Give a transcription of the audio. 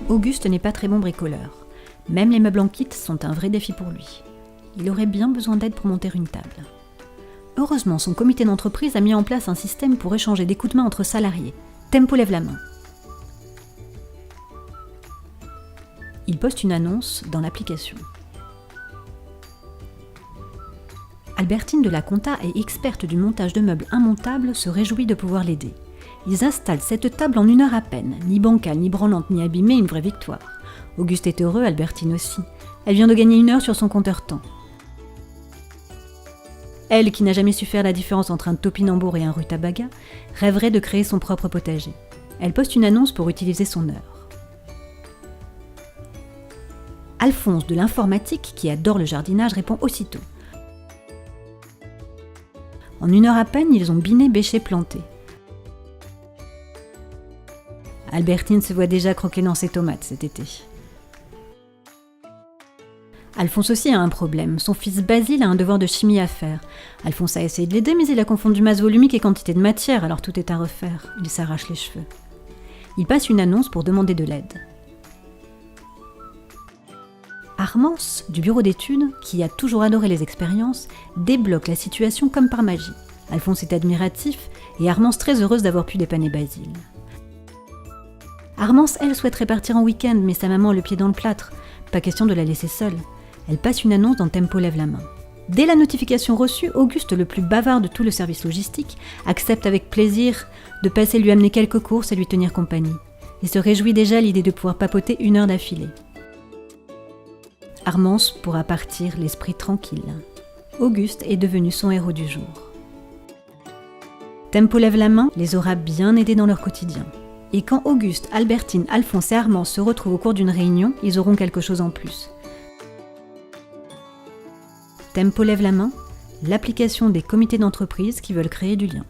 Auguste n'est pas très bon bricoleur. Même les meubles en kit sont un vrai défi pour lui. Il aurait bien besoin d'aide pour monter une table. Heureusement, son comité d'entreprise a mis en place un système pour échanger des coups de main entre salariés. Tempo lève la main. Il poste une annonce dans l'application. Albertine de la compta et experte du montage de meubles immontables se réjouit de pouvoir l'aider. Ils installent cette table en 1 heure à peine, ni bancale, ni branlante, ni abîmée, une vraie victoire. Auguste est heureux, Albertine aussi. Elle vient de gagner 1 heure sur son compteur temps. Elle, qui n'a jamais su faire la différence entre un topinambour et un rutabaga, rêverait de créer son propre potager. Elle poste une annonce pour utiliser son heure. Alphonse de l'informatique, qui adore le jardinage, répond aussitôt. En 1 heure à peine, ils ont biné, bêché, planté. Albertine se voit déjà croquer dans ses tomates cet été. Alphonse aussi a un problème. Son fils Basile a un devoir de chimie à faire. Alphonse a essayé de l'aider, mais il a confondu masse volumique et quantité de matière, alors tout est à refaire. Il s'arrache les cheveux. Il passe une annonce pour demander de l'aide. Armance, du bureau d'études, qui a toujours adoré les expériences, débloque la situation comme par magie. Alphonse est admiratif et Armance très heureuse d'avoir pu dépanner Basile. Armance, elle, souhaiterait partir en week-end, mais sa maman a le pied dans le plâtre. Pas question de la laisser seule. Elle passe une annonce dans Tempo lève la main. Dès la notification reçue, Auguste, le plus bavard de tout le service logistique, accepte avec plaisir de passer lui amener quelques courses et lui tenir compagnie. Il se réjouit déjà à l'idée de pouvoir papoter 1 heure d'affilée. Armance pourra partir l'esprit tranquille. Auguste est devenu son héros du jour. Tempo lève la main les aura bien aidés dans leur quotidien. Et quand Auguste, Albertine, Alphonse et Armance se retrouvent au cours d'une réunion, ils auront quelque chose en plus. Tempo lève la main, l'application des comités d'entreprise qui veulent créer du lien.